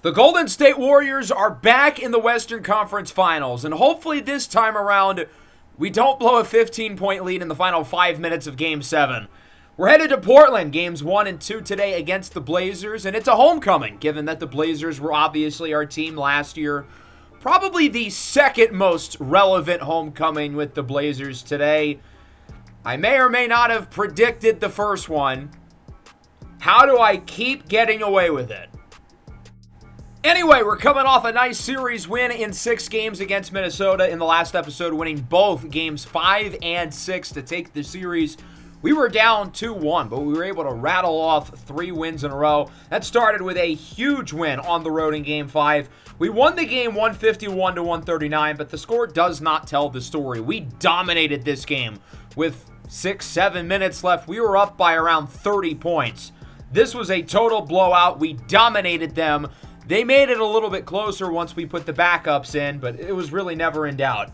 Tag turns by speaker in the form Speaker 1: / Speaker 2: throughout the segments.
Speaker 1: The Golden State Warriors are back in the Western Conference Finals, and hopefully this time around, we don't blow a 15-point lead in the final 5 minutes of Game 7. We're headed to Portland, Games 1 and 2 today against the Blazers, and it's a homecoming, given that the Blazers were obviously our team last year. Probably the second most relevant homecoming with the Blazers today. I may or may not have predicted the first one. How do I keep getting away with it? Anyway, we're coming off a nice series win in 6 games against Minnesota in the last episode, winning both games 5 and 6 to take the series. We were down 2-1, but we were able to rattle off 3 wins in a row. That started with a huge win on the road in Game 5. We won the game 151-139, but the score does not tell the story. We dominated this game with 6-7 minutes left. We were up by around 30 points. This was a total blowout. We dominated them. They made it a little bit closer once we put the backups in, but it was really never in doubt.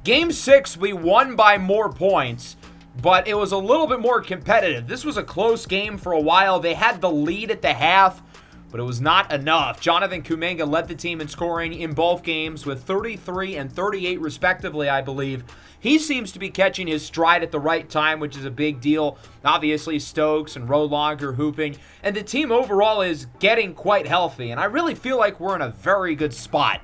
Speaker 1: Game 6, we won by more points, but it was a little bit more competitive. This was a close game for a while. They had the lead at the half, but it was not enough. Jonathan Kuminga led the team in scoring in both games with 33 and 38 respectively, I believe. He seems to be catching his stride at the right time, which is a big deal. Obviously, Stokes and Rolong hooping, and the team overall is getting quite healthy, and I really feel like we're in a very good spot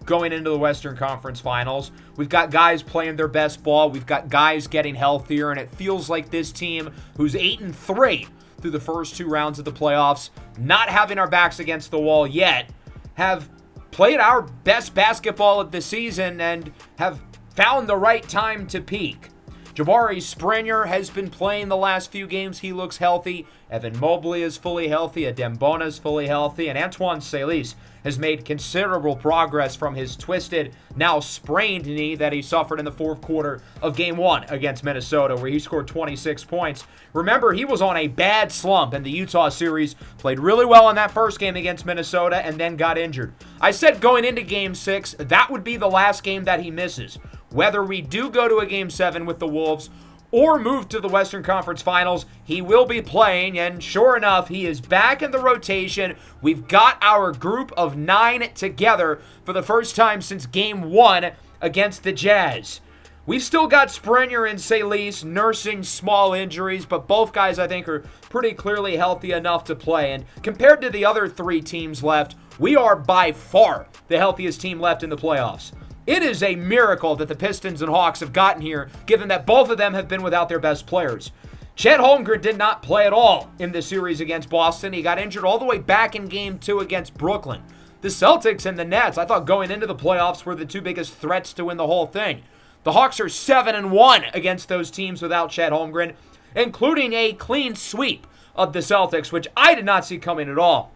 Speaker 1: going into the Western Conference Finals. We've got guys playing their best ball. We've got guys getting healthier, and it feels like this team, who's 8-3 through the first 2 rounds of the playoffs, not having our backs against the wall yet, have played our best basketball of the season and have found the right time to peak. Jabari Springer has been playing the last few games. He looks healthy. Evan Mobley is fully healthy. Adembona is fully healthy. And Antoine Salish has made considerable progress from his twisted, now sprained knee that he suffered in the fourth quarter of Game 1 against Minnesota, where he scored 26 points. Remember, he was on a bad slump in the Utah series, played really well in that first game against Minnesota, and then got injured. I said going into Game 6, that would be the last game that he misses. Whether we do go to a Game 7 with the Wolves or move to the Western Conference Finals, he will be playing, and sure enough, he is back in the rotation. We've got our group of 9 together for the first time since Game 1 against the Jazz. We've still got Springer and Salish nursing small injuries, but both guys, I think, are pretty clearly healthy enough to play, and compared to the other 3 teams left, we are by far the healthiest team left in the playoffs. It is a miracle that the Pistons and Hawks have gotten here, given that both of them have been without their best players. Chet Holmgren did not play at all in the series against Boston. He got injured all the way back in Game 2 against Brooklyn. The Celtics and the Nets, I thought going into the playoffs, were the 2 biggest threats to win the whole thing. The Hawks are 7-1 against those teams without Chet Holmgren, including a clean sweep of the Celtics, which I did not see coming at all.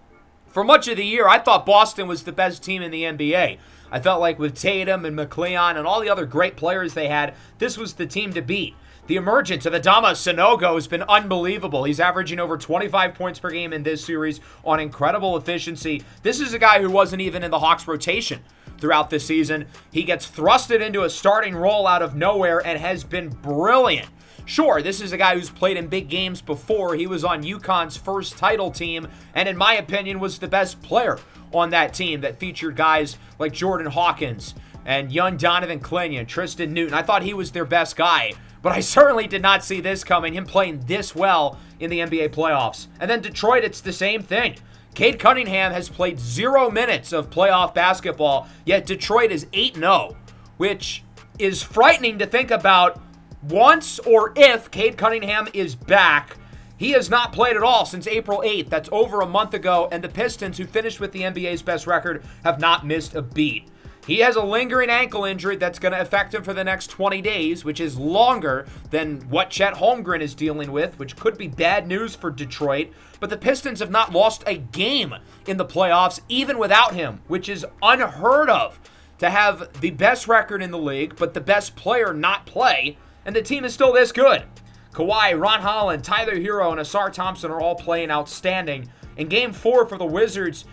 Speaker 1: For much of the year, I thought Boston was the best team in the NBA. I felt like with Tatum and McLeon and all the other great players they had, this was the team to beat. The emergence of Adama Sanogo has been unbelievable. He's averaging over 25 points per game in this series on incredible efficiency. This is a guy who wasn't even in the Hawks rotation throughout this season. He gets thrusted into a starting role out of nowhere and has been brilliant. Sure, this is a guy who's played in big games before. He was on UConn's first title team and, in my opinion, was the best player on that team that featured guys like Jordan Hawkins and young Donovan Clinton, Tristan Newton. I thought he was their best guy, but I certainly did not see this coming, him playing this well in the NBA playoffs. And then Detroit, it's the same thing. Cade Cunningham has played 0 minutes of playoff basketball, yet Detroit is 8-0, which is frightening to think about. Once or if Cade Cunningham is back, he has not played at all since April 8th. That's over a month ago, and the Pistons, who finished with the NBA's best record, have not missed a beat. He has a lingering ankle injury that's going to affect him for the next 20 days, which is longer than what Chet Holmgren is dealing with, which could be bad news for Detroit. But the Pistons have not lost a game in the playoffs, even without him, which is unheard of, to have the best record in the league, but the best player not play, and the team is still this good. Kawhi, Ron Holland, Tyler Hero, and Asar Thompson are all playing outstanding. In Game 4 for the Wizards,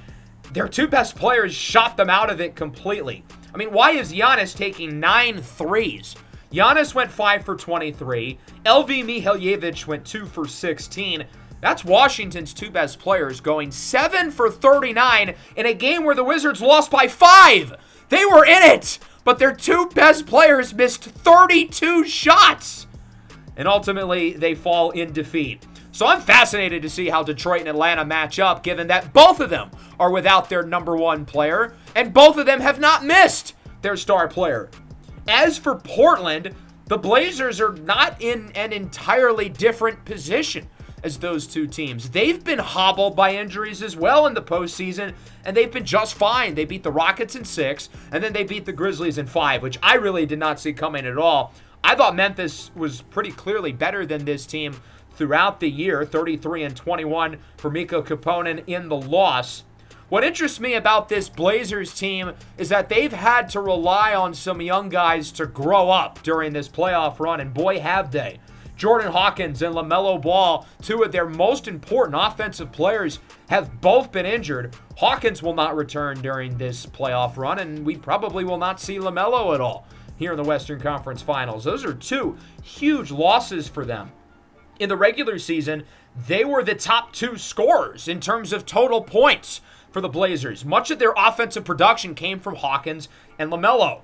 Speaker 1: their 2 best players shot them out of it completely. I mean, why is Giannis taking 9 threes? Giannis went 5 for 23. LV Mihajlovic went 2 for 16. That's Washington's two best players going 7 for 39 in a game where the Wizards lost by 5. They were in it, but their two best players missed 32 shots. And ultimately, they fall in defeat. So I'm fascinated to see how Detroit and Atlanta match up, given that both of them are without their number one player, and both of them have not missed their star player. As for Portland, the Blazers are not in an entirely different position as those two teams. They've been hobbled by injuries as well in the postseason, and they've been just fine. They beat the Rockets in 6, and then they beat the Grizzlies in 5, which I really did not see coming at all. I thought Memphis was pretty clearly better than this team throughout the year, 33-21 for Miko Kaponen in the loss. What interests me about this Blazers team is that they've had to rely on some young guys to grow up during this playoff run, and boy have they. Jordan Hawkins and LaMelo Ball, two of their most important offensive players, have both been injured. Hawkins will not return during this playoff run, and we probably will not see LaMelo at all here in the Western Conference Finals. Those are two huge losses for them. In the regular season, they were the top 2 scorers in terms of total points for the Blazers. Much of their offensive production came from Hawkins and LaMelo.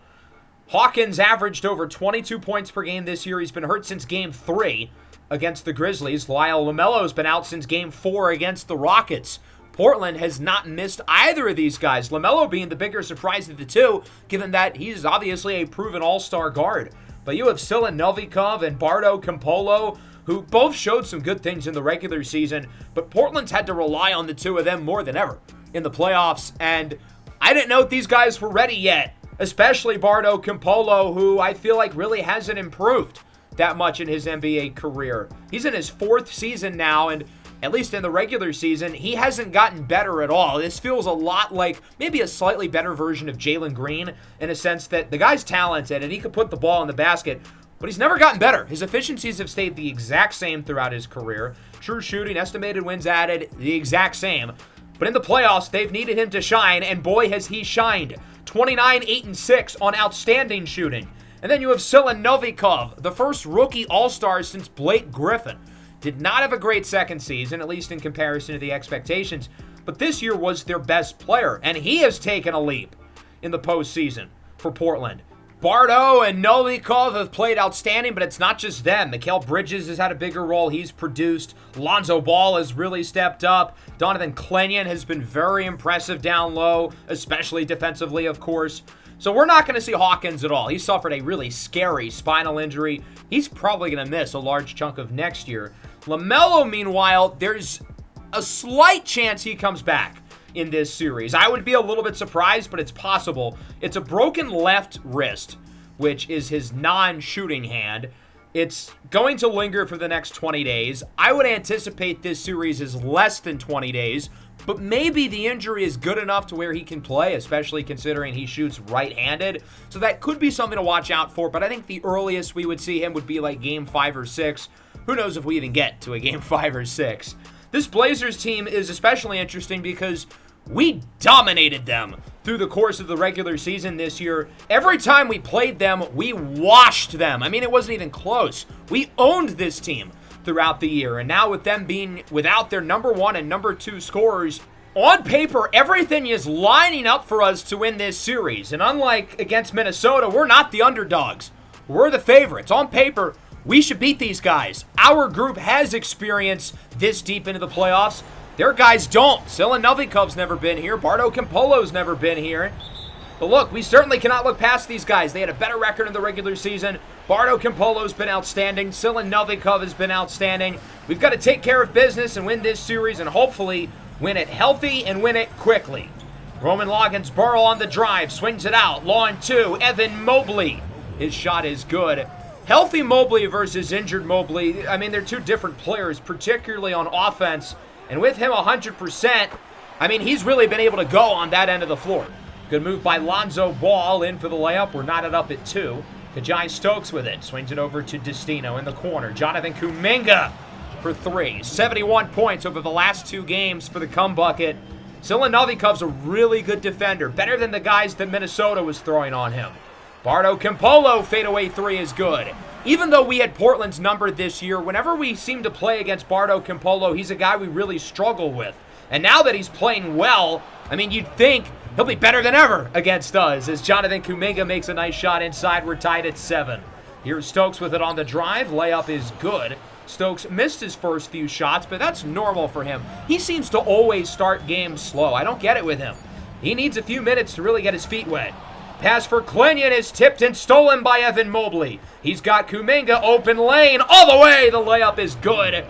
Speaker 1: Hawkins averaged over 22 points per game this year. He's been hurt since Game 3 against the Grizzlies, while LaMelo's been out since Game 4 against the Rockets. Portland has not missed either of these guys, LaMelo being the bigger surprise of the two, given that he's obviously a proven all-star guard. But you have Silan Novikov and Bardo Campolo, who both showed some good things in the regular season, but Portland's had to rely on the two of them more than ever in the playoffs, and I didn't know if these guys were ready yet. Especially Bardo Campolo, who I feel like really hasn't improved that much in his NBA career. He's in his 4th season now, and at least in the regular season, he hasn't gotten better at all. This feels a lot like maybe a slightly better version of Jalen Green, in a sense that the guy's talented and he could put the ball in the basket, but he's never gotten better. His efficiencies have stayed the exact same throughout his career. True shooting, estimated wins added, the exact same. But in the playoffs, they've needed him to shine, and boy has he shined. 29, 8, and 6 on outstanding shooting. And then you have Silan Novikov, the first rookie all-star since Blake Griffin. Did not have a great second season, at least in comparison to the expectations, but this year was their best player, and he has taken a leap in the postseason for Portland. Bardo and Novikov have played outstanding, but it's not just them. Mikal Bridges has had a bigger role. He's produced. Lonzo Ball has really stepped up. Donovan Clennion has been very impressive down low, especially defensively, of course. So we're not going to see Hawkins at all. He suffered a really scary spinal injury. He's probably going to miss a large chunk of next year. LaMelo, meanwhile, there's a slight chance he comes back in this series. I would be a little bit surprised, but it's possible. It's a broken left wrist, which is his non-shooting hand. It's going to linger for the next 20 days. I would anticipate this series is less than 20 days, but maybe the injury is good enough to where he can play, especially considering he shoots right-handed. So that could be something to watch out for, but I think the earliest we would see him would be like Game 5 or 6. Who knows if we even get to a Game 5 or 6. This Blazers team is especially interesting because we dominated them through the course of the regular season this year. Every time we played them, we washed them. I mean, it wasn't even close. We owned this team throughout the year. And now with them being without their number 1 and number 2 scorers, on paper, everything is lining up for us to win this series. And unlike against Minnesota, we're not the underdogs. We're the favorites. On paper, we should beat these guys. Our group has experience this deep into the playoffs. Their guys don't. Silan Novikov's never been here. Bardo Campolo's never been here. But look, we certainly cannot look past these guys. They had a better record in the regular season. Bardo Campolo's been outstanding. Silan Novikov has been outstanding. We've got to take care of business and win this series and hopefully win it healthy and win it quickly. Roman Loggins-Burrow on the drive. Swings it out. Long 2. Evan Mobley. His shot is good. Healthy Mobley versus injured Mobley. I mean, they're two different players, particularly on offense. And with him 100%, I mean, he's really been able to go on that end of the floor. Good move by Lonzo Ball in for the layup. We're knotted up at 2. Kajai Stokes with it. Swings it over to Destino in the corner. Jonathan Kuminga for 3. 71 points over the last 2 games for the come bucket. Silan Novikov's a really good defender. Better than the guys that Minnesota was throwing on him. Bardo Campolo fadeaway 3 is good. Even though we had Portland's number this year, whenever we seem to play against Bardo Campolo, he's a guy we really struggle with. And now that he's playing well, I mean, you'd think he'll be better than ever against us, as Jonathan Kuminga makes a nice shot inside. We're tied at 7. Here's Stokes with it on the drive. Layup is good. Stokes missed his first few shots, but that's normal for him. He seems to always start games slow. I don't get it with him. He needs a few minutes to really get his feet wet. Pass for Clinton is tipped and stolen by Evan Mobley. He's got Kuminga open lane all the way. The layup is good,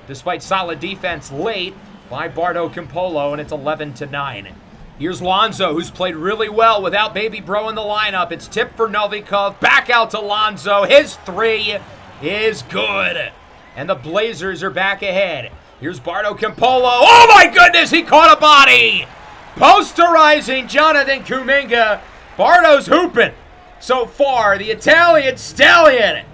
Speaker 1: despite solid defense late by Bardo Campolo, and it's 11-9. Here's Lonzo, who's played really well without Baby Bro in the lineup. It's tipped for Novikov. Back out to Lonzo. His three is good. And the Blazers are back ahead. Here's Bardo Campolo. Oh my goodness, he caught a body. Posterizing Jonathan Kuminga. Bardo's hooping. So far, the Italian stallion.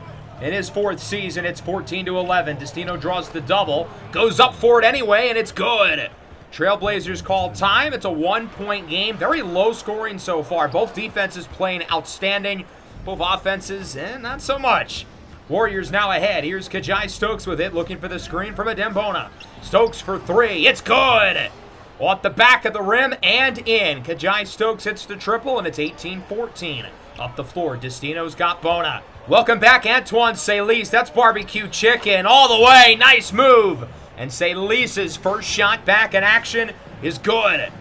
Speaker 1: In his 4th season, it's 14-11. Destino draws the double. Goes up for it anyway, and it's good. Trailblazers call time. It's a 1-point game. Very low scoring so far. Both defenses playing outstanding. Both offenses, not so much. Warriors now ahead. Here's Kajai Stokes with it, looking for the screen from Adembona. Stokes for 3. It's good. Off the back of the rim and in. Kajai Stokes hits the triple, and it's 18-14. Up the floor, Destino's got Bona. Welcome back, Antoine Salis. That's barbecue chicken all the way. Nice move. And Salis's first shot back in action is good.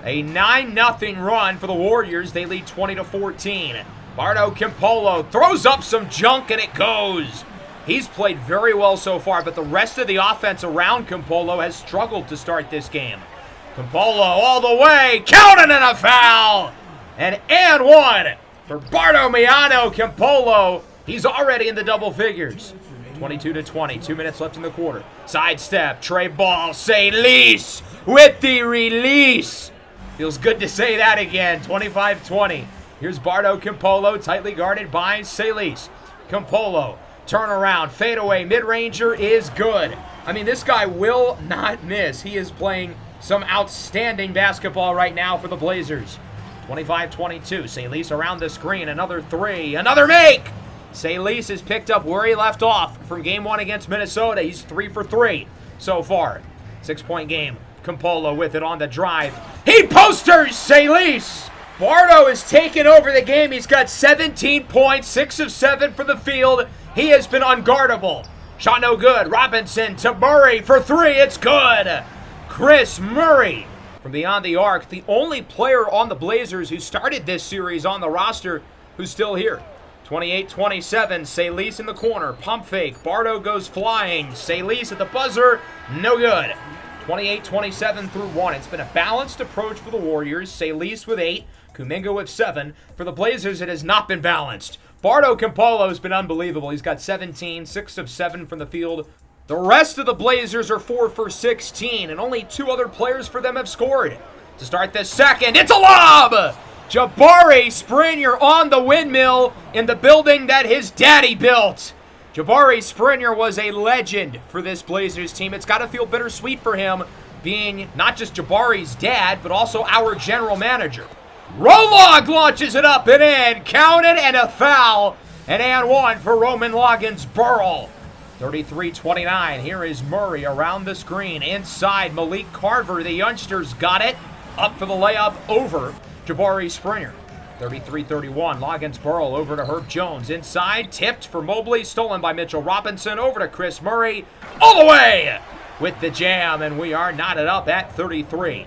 Speaker 1: A 9-0 run for the Warriors. They lead 20-14. Bardo Campolo throws up some junk, and it goes. He's played very well so far, but the rest of the offense around Campolo has struggled to start this game. Campolo all the way, counting and a foul. And one for Bartolomeo Campolo. He's already in the double figures. 22-20, 2 minutes left in the quarter. Sidestep, Trey Ball, Salis with the release. Feels good to say that again, 25-20. Here's Bardo Campolo, tightly guarded by Salis. Campolo, turnaround, fadeaway, mid-ranger is good. I mean, this guy will not miss. He is playing some outstanding basketball right now for the Blazers. 25-22, Salis around the screen, another 3, another make! Salis has picked up where he left off from game 1 against Minnesota. He's 3 for 3 so far. 6-point game. Campolo with it on the drive. He posters Salis! Bardo is taking over the game. He's got 17 points, 6 of 7 for the field. He has been unguardable. Shot no good. Robinson to Murray for 3. It's good. Chris Murray from beyond the arc. The only player on the Blazers who started this series on the roster who's still here. 28-27, Salis in the corner, pump fake, Bardo goes flying, Salis at the buzzer, no good. 28-27 through 1. It's been a balanced approach for the Warriors. Salis with 8, Kuminga with 7. For the Blazers, it has not been balanced. Bardo Campolo has been unbelievable. He's got 17, 6 of 7 from the field. The rest of the Blazers are 4 for 16, and only 2 other players for them have scored. To start this second, it's a lob! Jabari Springer on the windmill in the building that his daddy built. Jabari Springer was a legend for this Blazers team. It's got to feel bittersweet for him being not just Jabari's dad, but also our general manager. Rolog launches it up and in, counted, and a foul. And one for Roman Loggins Burrell. 33-29, here is Murray around the screen. Inside, Malik Carver, the youngsters got it. Up for the layup over Jabari Springer. 33-31, Loggins Burrell over to Herb Jones. Inside, tipped for Mobley, stolen by Mitchell Robinson. Over to Chris Murray, all the way with the jam, and we are knotted up at 33.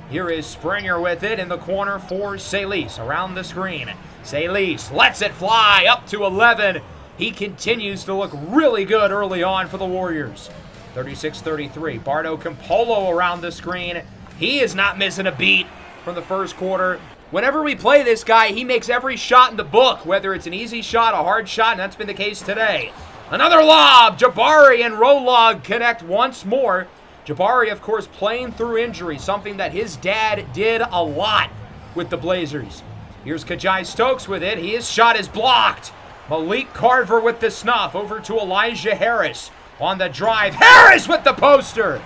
Speaker 1: Here is Springer with it in the corner for Salis. Around the screen, Salis lets it fly up to 11. He continues to look really good early on for the Warriors. 36-33, Bardo Campolo around the screen. He is not missing a beat from the first quarter. Whenever we play this guy, he makes every shot in the book, whether it's an easy shot, a hard shot, and that's been the case today. Another lob. Jabari and Rolog connect once more. Jabari, of course, playing through injury, something that his dad did a lot with the Blazers. Here's Kajai Stokes with it. His shot is blocked. Malik Carver with the snuff. Over to Elijah Harris on the drive. Harris with the poster.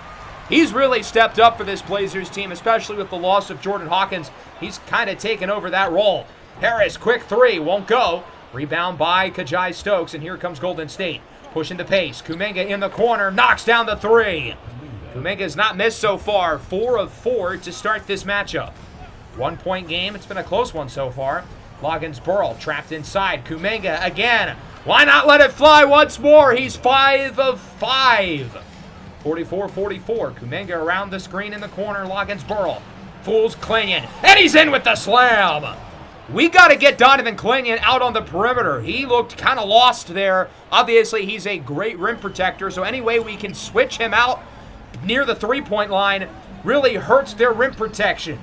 Speaker 1: He's really stepped up for this Blazers team, especially with the loss of Jordan Hawkins. He's kind of taken over that role. Harris, quick 3, won't go. Rebound by Kajai Stokes, and here comes Golden State. Pushing the pace. Kuminga in the corner, knocks down the three. Kuminga has not missed so far, 4 of 4 to start this matchup. 1-point game, it's been a close one so far. Loggins Burl trapped inside. Kuminga again. Why not let it fly once more? He's 5 of 5. 44-44. Kuminga around the screen in the corner. Loggins Burl fools Clingan, and he's in with the slam. We got to get Donovan Clingan out on the perimeter. He looked kind of lost there. Obviously, he's a great rim protector, so any way we can switch him out near the three-point line really hurts their rim protection.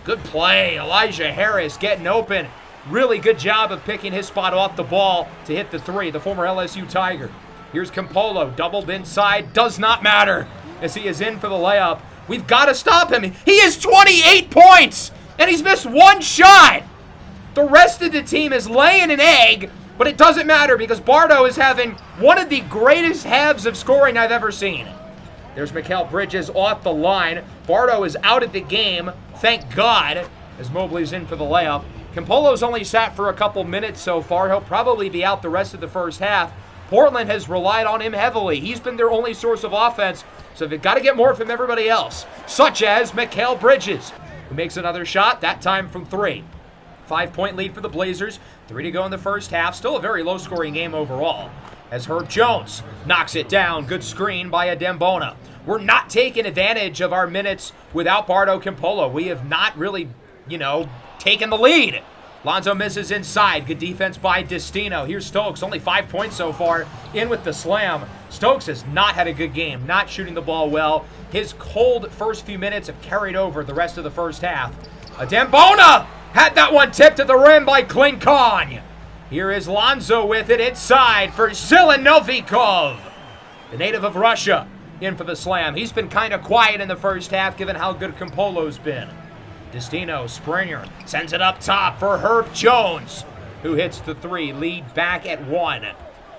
Speaker 1: Good play. Elijah Harris getting open. Really good job of picking his spot off the ball to hit the three, the former LSU Tiger. Here's Campolo, doubled inside. Does not matter as he is in for the layup. We've got to stop him. He has 28 points, and he's missed one shot. The rest of the team is laying an egg, but it doesn't matter because Bardo is having one of the greatest halves of scoring I've ever seen. There's Mikal Bridges off the line. Bardo is out of the game, thank God, as Mobley's in for the layup. Campolo's only sat for a couple minutes so far. He'll probably be out the rest of the first half. Portland has relied on him heavily. He's been their only source of offense, so they've got to get more from everybody else, such as Mikal Bridges, who makes another shot, that time from 3. 5-point lead for the Blazers. 3 to go in the first half. Still a very low-scoring game overall. As Herb Jones knocks it down. Good screen by Adembona. We're not taking advantage of our minutes without Bardo Campolo. We have not really, taken the lead. Lonzo misses inside. Good defense by Destino. Here's Stokes. Only 5 points so far. In with the slam. Stokes has not had a good game. Not shooting the ball well. His cold first few minutes have carried over the rest of the first half. Adembona had that one tipped to the rim by Klingon. Here is Lonzo with it inside for Zelenovikov, the native of Russia, in for the slam. He's been kind of quiet in the first half given how good Campolo's been. Destino, Springer, sends it up top for Herb Jones, who hits the 3, lead back at 1.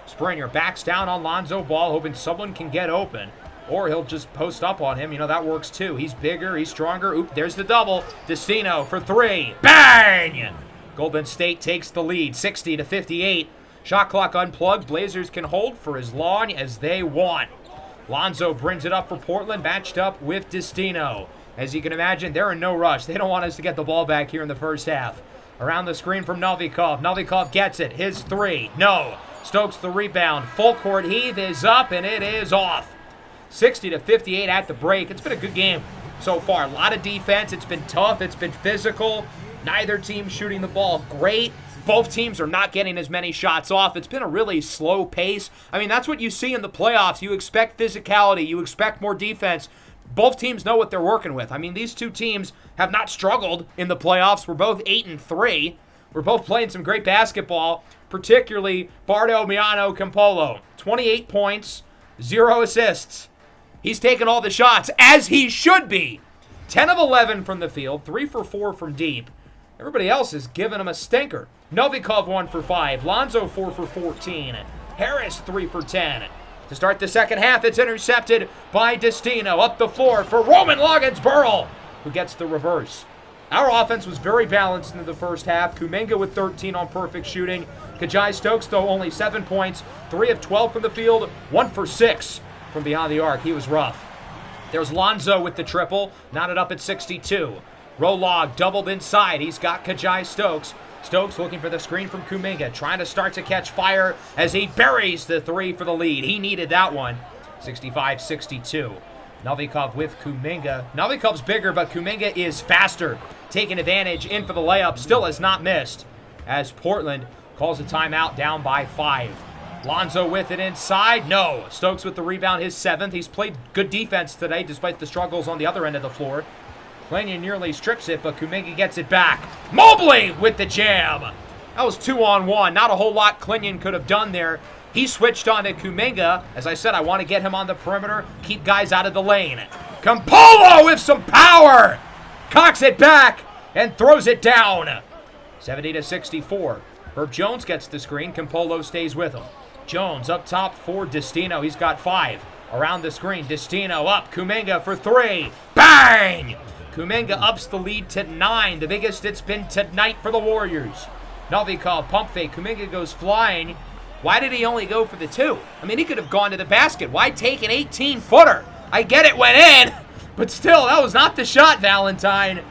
Speaker 1: Springer backs down on Lonzo Ball, hoping someone can get open. Or he'll just post up on him. That works too. He's bigger. He's stronger. Oop, there's the double. Destino for 3. Bang! Golden State takes the lead, 60-58. Shot clock unplugged. Blazers can hold for as long as they want. Lonzo brings it up for Portland, matched up with Destino. As you can imagine, they're in no rush. They don't want us to get the ball back here in the first half. Around the screen from Novikov. Novikov gets it. His 3. No. Stokes the rebound. Full court heave is up, and it is off. 60-58 at the break. It's been a good game so far. A lot of defense. It's been tough. It's been physical. Neither team shooting the ball great. Both teams are not getting as many shots off. It's been a really slow pace. That's what you see in the playoffs. You expect physicality. You expect more defense. Both teams know what they're working with. These two teams have not struggled in the playoffs. We're both 8-3. We're both playing some great basketball, particularly Bardo Miano Campolo. 28 points, 0 assists. He's taken all the shots, as he should be. 10 of 11 from the field, 3 for 4 from deep. Everybody else is giving him a stinker. Novikov 1 for 5, Lonzo 4 for 14, Harris 3 for 10. To start the second half, it's intercepted by Destino. Up the floor for Roman Loggins Burl, who gets the reverse. Our offense was very balanced in the first half. Kuminga with 13 on perfect shooting. Kajai Stokes, though, only 7 points, 3 of 12 from the field, 1 for 6 from beyond the arc. He was rough. There's Lonzo with the triple, knotted up at 62. Rolog doubled inside. He's got Kajai Stokes. Stokes looking for the screen from Kuminga, trying to start to catch fire as he buries the 3 for the lead. He needed that one. 65-62. Novikov with Kuminga. Novikov's bigger, but Kuminga is faster. Taking advantage, in for the layup. Still has not missed as Portland calls a timeout, down by 5. Lonzo with it inside. No. Stokes with the rebound, his 7th. He's played good defense today despite the struggles on the other end of the floor. Clingan nearly strips it, but Kuminga gets it back. Mobley with the jam. That was 2-on-1. Not a whole lot Clingan could have done there. He switched on to Kuminga. As I said, I want to get him on the perimeter, keep guys out of the lane. Campolo with some power. Cocks it back and throws it down. 70-64. Herb Jones gets the screen. Campolo stays with him. Jones up top for Destino. He's got 5. Around the screen, Destino up. Kuminga for 3. Bang! Kuminga ups the lead to 9, the biggest it's been tonight for the Warriors. Novikov, pump fake. Kuminga goes flying. Why did he only go for the 2? I mean, he could have gone to the basket. Why take an 18-footer? I get it went in, but still, that was not the shot, Valentine.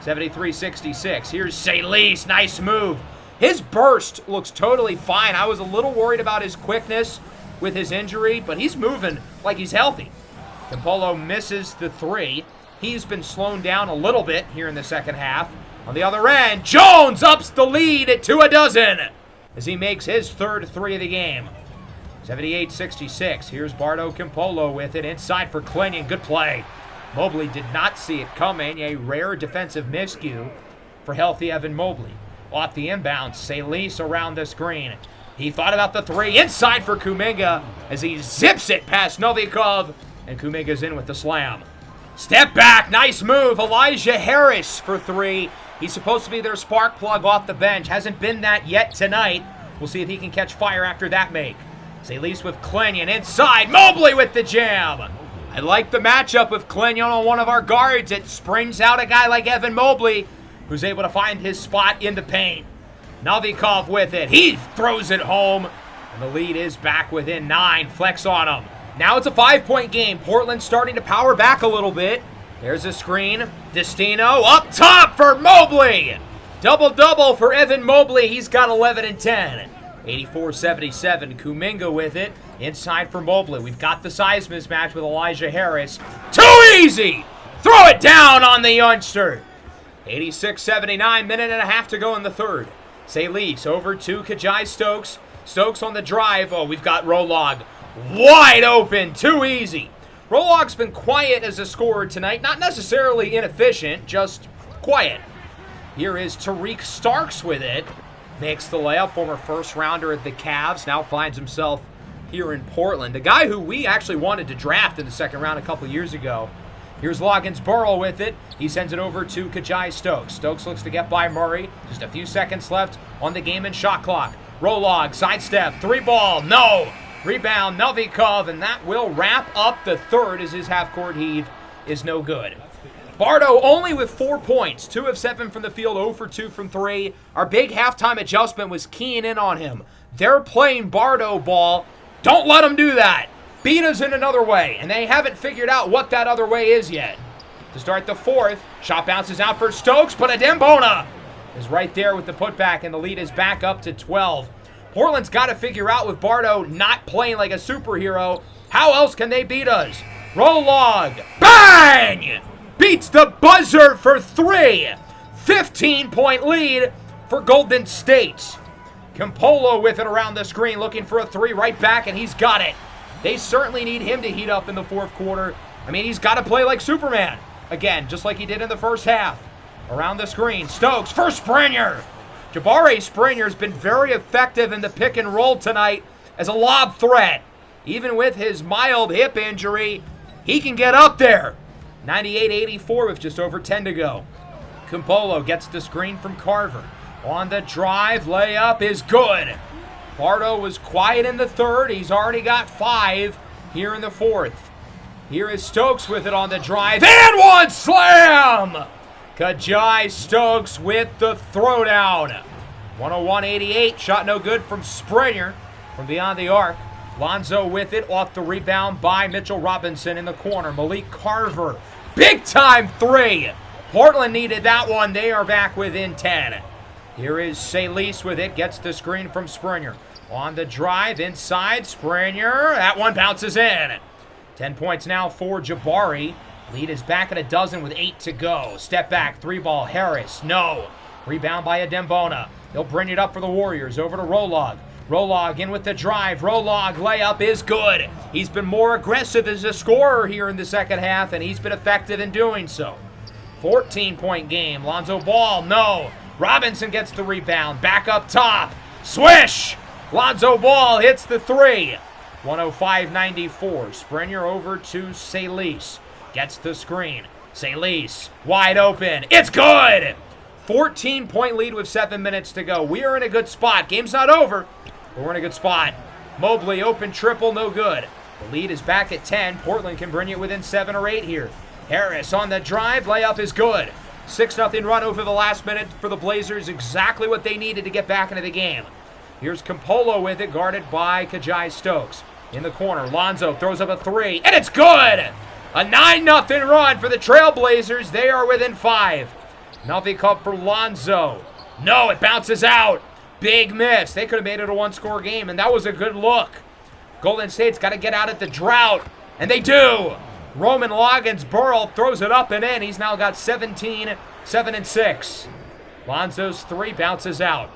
Speaker 1: 73-66. Here's Salis. Nice move. His burst looks totally fine. I was a little worried about his quickness with his injury, but he's moving like he's healthy. Campolo misses the 3. He's been slowed down a little bit here in the second half. On the other end, Jones ups the lead at 2 a dozen as he makes his third 3 of the game. 78-66. Here's Bardo Campolo with it. Inside for Clinton. Good play. Mobley did not see it coming. A rare defensive miscue for healthy Evan Mobley. Off the inbound, Salis around the screen. He thought about the 3. Inside for Kuminga as he zips it past Novikov. And Kuminga's in with the slam. Step back. Nice move. Elijah Harris for 3. He's supposed to be their spark plug off the bench. Hasn't been that yet tonight. We'll see if he can catch fire after that make. Salis with Clinton inside. Mobley with the jam. I like the matchup with Clinton on one of our guards. It springs out a guy like Evan Mobley, who's able to find his spot in the paint. Novikov with it. He throws it home. And the lead is back within 9. Flex on him. Now it's a 5-point game. Portland starting to power back a little bit. There's a screen. Destino up top for Mobley. Double-double for Evan Mobley. He's got 11 and 10. 84-77. Kuminga with it. Inside for Mobley. We've got the size mismatch with Elijah Harris. Too easy! Throw it down on the youngster. 86-79. Minute and a half to go in the third. Salis over to Kajai Stokes. Stokes on the drive. Oh, we've got Rolog wide open. Too easy. Rolog's been quiet as a scorer tonight. Not necessarily inefficient, just quiet. Here is Tariq Starks with it. Makes the layup. Former first rounder at the Cavs. Now finds himself here in Portland. The guy who we actually wanted to draft in the second round a couple years ago. Here's Loggins-Burrow with it. He sends it over to Kajai Stokes. Stokes looks to get by Murray. Just a few seconds left on the game and shot clock. Rolog, sidestep, 3-ball, no. Rebound, Novikov, and that will wrap up the third as his half-court heave is no good. Bardo only with 4 points, 2 of 7 from the field, 0 for 2 from 3. Our big halftime adjustment was keying in on him. They're playing Bardo ball. Don't let them do that. Beat us in another way, and they haven't figured out what that other way is yet. To start the fourth, shot bounces out for Stokes, but Adembona is right there with the putback, and the lead is back up to 12. Portland's got to figure out with Bardo not playing like a superhero, how else can they beat us? Rolog, bang! Beats the buzzer for 3. 15-point lead for Golden State. Campolo with it around the screen, looking for a 3 right back, and he's got it. They certainly need him to heat up in the fourth quarter. I mean, he's got to play like Superman. Again, just like he did in the first half. Around the screen, Stokes for Springer. Jabari Springer's been very effective in the pick and roll tonight as a lob threat. Even with his mild hip injury, he can get up there. 98-84 with just over 10 to go. Campolo gets the screen from Carver. On the drive, layup is good. Bardo was quiet in the third. He's already got 5 here in the fourth. Here is Stokes with it on the drive. And one slam! Kajai Stokes with the throwdown. 101-88. Shot no good from Springer from beyond the arc. Lonzo with it off the rebound by Mitchell Robinson in the corner. Malik Carver. Big time 3. Portland needed that one. They are back within 10. Here is Salis with it. Gets the screen from Springer. On the drive inside. Springer. That one bounces in. 10 points now for Jabari. Lead is back at a dozen with 8 to go. Step back, 3-ball, Harris, no. Rebound by Adembona. They'll bring it up for the Warriors, over to Rolog. Rolog in with the drive. Rolog layup is good. He's been more aggressive as a scorer here in the second half, and he's been effective in doing so. 14-point game. Lonzo Ball, no. Robinson gets the rebound. Back up top. Swish! Lonzo Ball hits the 3. 105-94. Springer over to Salis. Gets the screen. Salis, wide open. It's good! 14-point lead with 7 minutes to go. We are in a good spot. Game's not over, but we're in a good spot. Mobley, open triple, no good. The lead is back at 10. Portland can bring it within 7 or 8 here. Harris on the drive. Layup is good. 6-0 run over the last minute for the Blazers. Exactly what they needed to get back into the game. Here's Campolo with it, guarded by Kajai Stokes. In the corner, Lonzo throws up a three, and it's good! A 9-0 run for the Trailblazers. They are within 5. Novikov for Lonzo. No, it bounces out. Big miss. They could have made it a one-score game, and that was a good look. Golden State's got to get out of the drought, and they do. Roman Loggins-Burrell throws it up and in. He's now got 17, 7 and 6. Lonzo's three bounces out.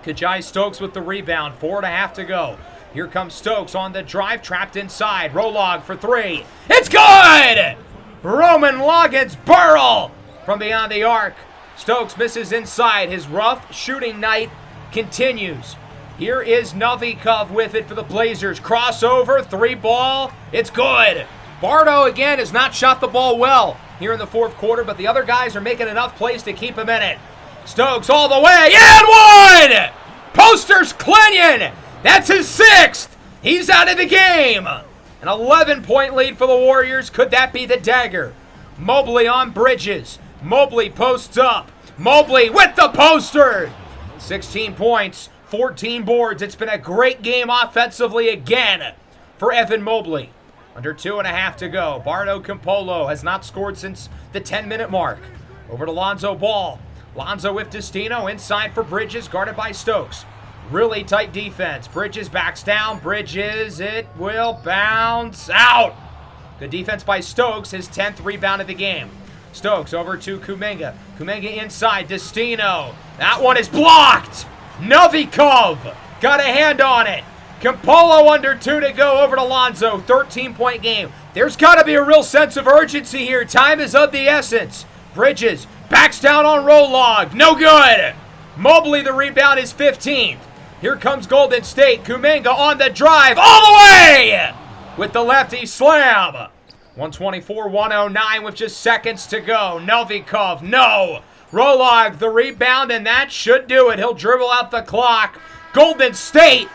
Speaker 1: Kajai Stokes with the rebound. 4.5 to go. Here comes Stokes on the drive, trapped inside. Rolog for three. It's good! Roman Loggins-Burrell from beyond the arc. Stokes misses inside. His rough shooting night continues. Here is Novikov with it for the Blazers. Crossover, three ball. It's good. BARDO, again, has not shot the ball well here in the fourth quarter, but the other guys are making enough plays to keep him in it. Stokes all the way, and one! Posters Clinton! That's his 6th! He's out of the game! An 11-point lead for the Warriors. Could that be the dagger? Mobley on Bridges. Mobley posts up. Mobley with the poster! 16 points, 14 boards. It's been a great game offensively again for Evan Mobley. Under 2.5 to go. BARDO Campolo has not scored since the 10-minute mark. Over to Lonzo Ball. Lonzo with Destino inside for Bridges, guarded by Stokes. Really tight defense. Bridges backs down. Bridges, it will bounce out. Good defense by Stokes, his 10th rebound of the game. Stokes over to Kuminga. Kuminga inside. Destino. That one is blocked. Novikov got a hand on it. Campolo under 2 to go over to Lonzo. 13-point game. There's got to be a real sense of urgency here. Time is of the essence. Bridges backs down on Rolog. No good. Mobley, the rebound, is 15th. Here comes Golden State. Kuminga on the drive. All the way! With the lefty slam. 124-109 with just seconds to go. Novikov, no. Rolog, the rebound, and that should do it. He'll dribble out the clock. Golden State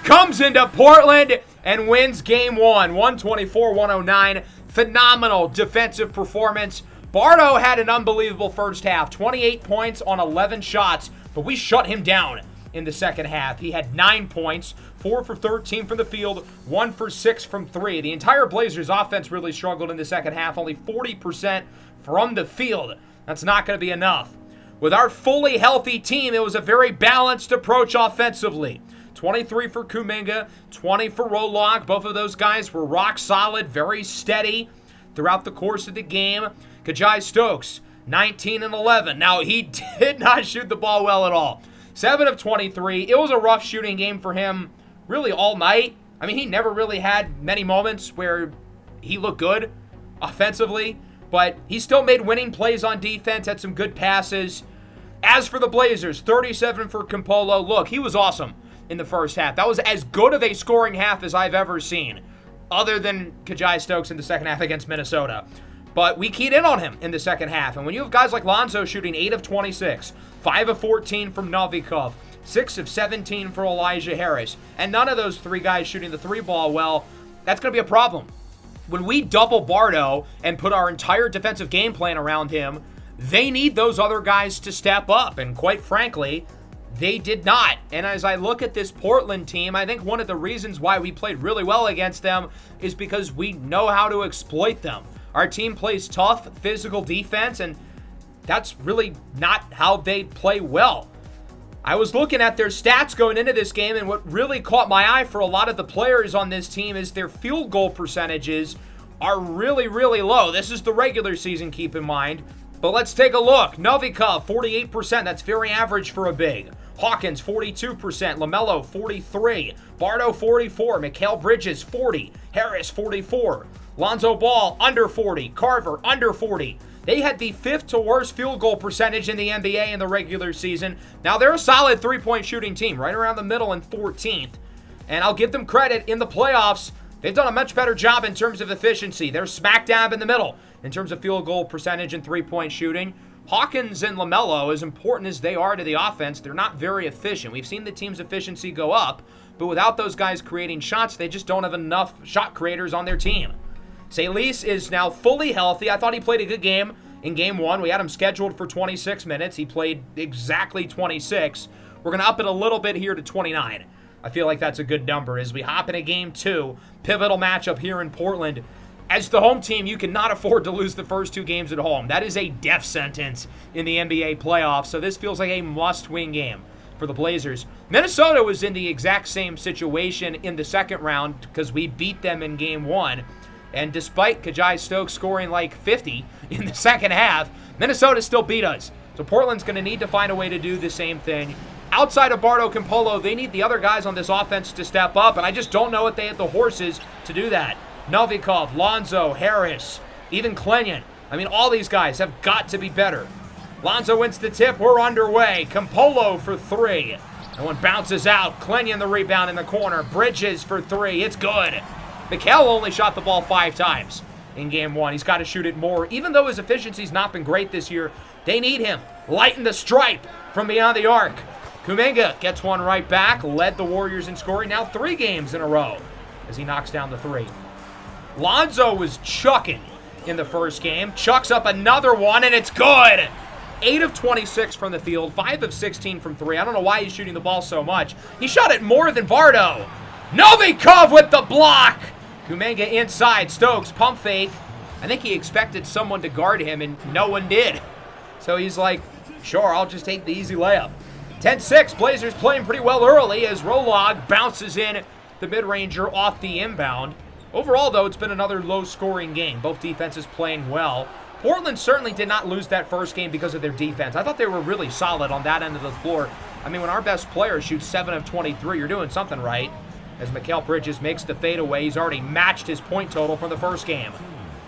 Speaker 1: comes into Portland and wins game 1. 124-109. Phenomenal defensive performance. BARDO had an unbelievable first half. 28 points on 11 shots, but we shut him down in the second half. He had 9 points, 4 for 13 from the field, 1 for 6 from 3. The entire Blazers offense really struggled in the second half, only 40% from the field. That's not going to be enough. With our fully healthy team, it was a very balanced approach offensively. 23 for Kuminga, 20 for Rolog. Both of those guys were rock solid, very steady throughout the course of the game. Kajai Stokes, 19 and 11. Now, he did not shoot the ball well at all. 7 of 23. It was a rough shooting game for him really all night. I mean, he never really had many moments where he looked good offensively, but he still made winning plays on defense, had some good passes. As for the Blazers, 37 for Campolo. Look, he was awesome in the first half. That was as good of a scoring half as I've ever seen, other than Kajai Stokes in the second half against Minnesota. But we keyed in on him in the second half. And when you have guys like Lonzo shooting 8 of 26, 5 of 14 from Novikov, 6 of 17 for Elijah Harris, and none of those three guys shooting the three ball well, that's going to be a problem. When we double BARDO and put our entire defensive game plan around him, they need those other guys to step up. And quite frankly, they did not. And as I look at this Portland team, I think one of the reasons why we played really well against them is because we know how to exploit them. Our team plays tough, physical defense, and that's really not how they play well. I was looking at their stats going into this game, and what really caught my eye for a lot of the players on this team is their field goal percentages are really, really low. This is the regular season, keep in mind. But let's take a look. Novikov, 48%. That's very average for a big. Hawkins, 42%. LaMelo, 43%. BARDO, 44%. Mikal Bridges, 40%. Harris, 44%. Lonzo Ball, under 40%. Carver, under 40%. They had the 5th to worst field goal percentage in the NBA in the regular season. Now, they're a solid three-point shooting team, right around the middle and 14th. And I'll give them credit. In the playoffs, they've done a much better job in terms of efficiency. They're smack dab in the middle in terms of field goal percentage and three-point shooting. Hawkins and LaMelo, as important as they are to the offense, they're not very efficient. We've seen the team's efficiency go up, but without those guys creating shots, they just don't have enough shot creators on their team. Salis is now fully healthy. I thought he played a good game. in Game 1. We had him scheduled for 26 minutes. He played exactly 26. We're going to up it a little bit here to 29. I feel like that's a good number as we hop into Game 2. Pivotal matchup here in Portland. As the home team, you cannot afford to lose the first 2 games at home. That is a death sentence in the NBA playoffs, so this feels like a must-win game for the Blazers. Minnesota was in the exact same situation in the second round because we beat them in Game 1. And despite Kajai Stokes scoring like 50 in the second half, Minnesota still beat us. So Portland's going to need to find a way to do the same thing. Outside of BARDO and Polo, they need the other guys on this offense to step up, and I just don't know if they have the horses to do that. Novikov, Lonzo, Harris, even Klenyon. I mean, all these guys have got to be better. Lonzo wins the tip. We're underway. Campolo for 3. That one bounces out. Klenyon the rebound in the corner. Bridges for 3. It's good. Mikal only shot the ball 5 times in Game 1. He's got to shoot it more. Even though his efficiency's not been great this year, they need him. Lighten the stripe from beyond the arc. Kuminga gets one right back. Led the Warriors in scoring now 3 games in a row as he knocks down the 3. Lonzo was chucking in the first game. Chucks up another one, and it's good. 8 of 26 from the field, 5 of 16 from 3. I don't know why he's shooting the ball so much. He shot it more than BARDO. Novikov with the block. Kuminga inside. Stokes, pump fake. I think he expected someone to guard him, and no one did. So he's like, sure, I'll just take the easy layup. 10-6, Blazers playing pretty well early as Rolog bounces in the mid-ranger off the inbound. Overall, though, it's been another low-scoring game. Both defenses playing well. Portland certainly did not lose that first game because of their defense. I thought they were really solid on that end of the floor. I mean, when our best player shoots 7 of 23, you're doing something right. As Mikal Bridges makes the fadeaway, he's already matched his point total from the first game.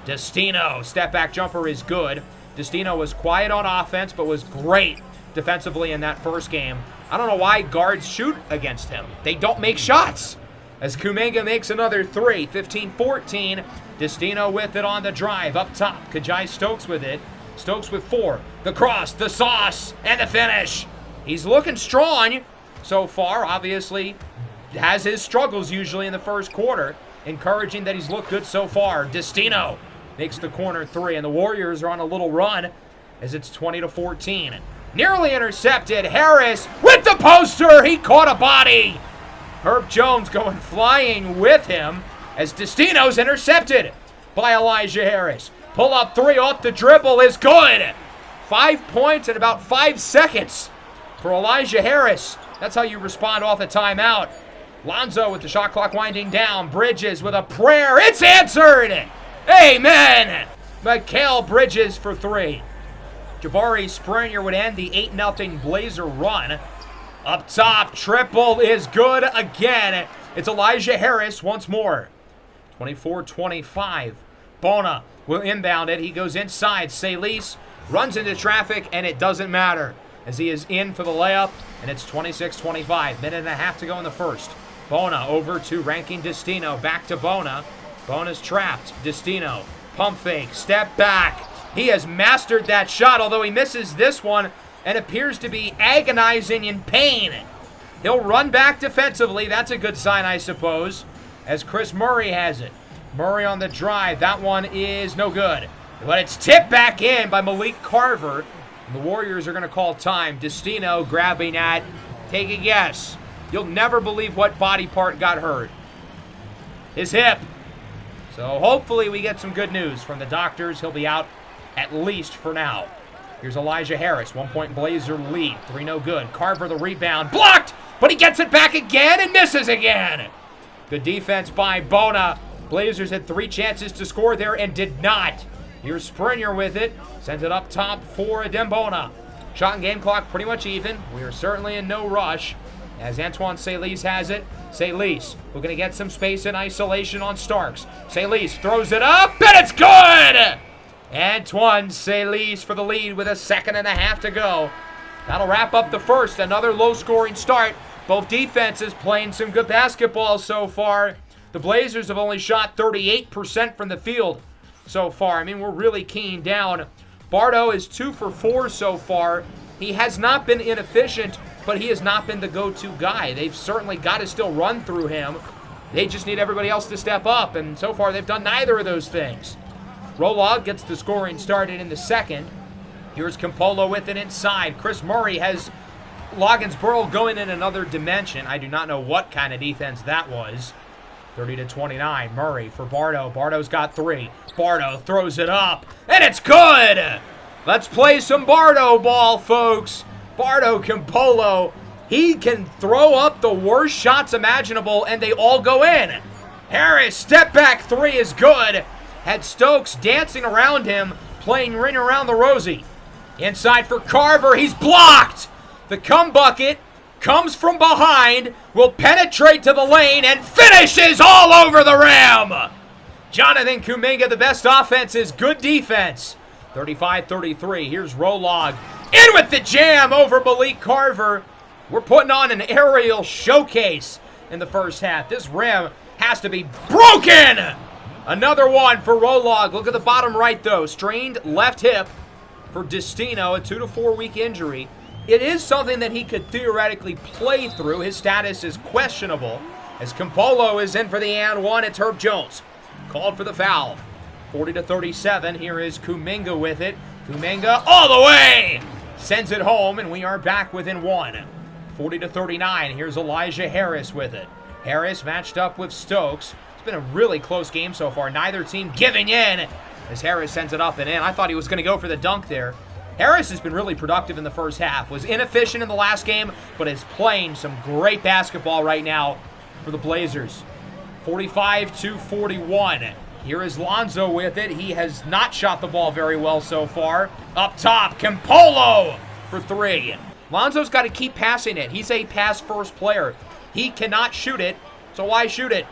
Speaker 1: Destino, step-back jumper is good. Destino was quiet on offense, but was great defensively in that first game. I don't know why guards shoot against him. They don't make shots. As Kuminga makes another 3, 15-14. Destino with it on the drive, up top. Kajai Stokes with it. Stokes with 4. The cross, the sauce, and the finish. He's looking strong so far. Obviously, has his struggles usually in the first quarter. Encouraging that he's looked good so far. Destino makes the corner 3, and the Warriors are on a little run as it's 20-14. Nearly intercepted. Harris with the poster. He caught a body. Herb Jones going flying with him as Destino's intercepted by Elijah Harris. Pull up 3 off the dribble is good. 5 points in about 5 seconds for Elijah Harris. That's how you respond off a timeout. Lonzo with the shot clock winding down. Bridges with a prayer. It's answered. Amen. Mikal Bridges for 3. Jabari Springer would end the 8-0 Blazer run. Up top, triple is good again. It's Elijah Harris once more. 24-25. Bona will inbound it. He goes inside. Salis runs into traffic, and it doesn't matter as he is in for the layup, and it's 26-25. Minute and a half to go in the first. Bona over to ranking Destino. Back to Bona. Bona's trapped. Destino. Pump fake. Step back. He has mastered that shot, although he misses this one and appears to be agonizing in pain. He'll run back defensively. That's a good sign, I suppose, as Chris Murray has it. Murray on the drive. That one is no good. But it's tipped back in by Malik Carver. And the Warriors are going to call time. Destino grabbing at, take a guess. You'll never believe what body part got hurt. His hip. So hopefully we get some good news from the doctors. He'll be out at least for now. Here's Elijah Harris, 1-point Blazer lead. 3 no good. Carver the rebound. Blocked! But he gets it back again and misses again. Good defense by Bona. Blazers had 3 chances to score there and did not. Here's Springer with it. Sends it up top for Dembona. Shot and game clock pretty much even. We are certainly in no rush as Antoine Salis has it. Salis looking to get some space in isolation on Starks. Salis throws it up and it's good! Antoine Salis for the lead with 1.5 seconds to go. That'll wrap up the first. Another low-scoring start. Both defenses playing some good basketball so far. The Blazers have only shot 38% from the field so far. I mean, we're really keying down. BARDO is 2 for 4 so far. He has not been inefficient, but he has not been the go-to guy. They've certainly got to still run through him. They just need everybody else to step up, and so far they've done neither of those things. Rolog gets the scoring started in the second. Here's Campolo with it inside. Chris Murray has Loggins-Burl going in another dimension. I do not know what kind of defense that was. 30-29, Murray for Bardo. Bardo's got 3. Bardo throws it up, and it's good! Let's play some Bardo ball, folks. Bardo Campolo, he can throw up the worst shots imaginable, and they all go in. Harris, step back 3 is good. Had Stokes dancing around him, playing Ring Around the Rosie. Inside for Carver, he's blocked! The come bucket comes from behind, will penetrate to the lane, and finishes all over the rim! Jonathan Kuminga, the best offense is good defense. 35-33, here's Rolog. In with the jam over Malik Carver. We're putting on an aerial showcase in the first half. This rim has to be broken! Another one for Rolog. Look at the bottom right, though. Strained left hip for Destino, a 2 to 4 week injury. It is something that he could theoretically play through. His status is questionable. As Campolo is in for the and one, it's Herb Jones. Called for the foul. 40-37. Here is Kuminga with it. Kuminga all the way! Sends it home, and we are back within 1. 40-39. Here's Elijah Harris with it. Harris matched up with Stokes. It's been a really close game so far. Neither team giving in as Harris sends it up and in. I thought he was going to go for the dunk there. Harris has been really productive in the first half. Was inefficient in the last game, but is playing some great basketball right now for the Blazers. 45-41. Here is Lonzo with it. He has not shot the ball very well so far. Up top, Campolo for 3. Lonzo's got to keep passing it. He's a pass-first player. He cannot shoot it, so why shoot it?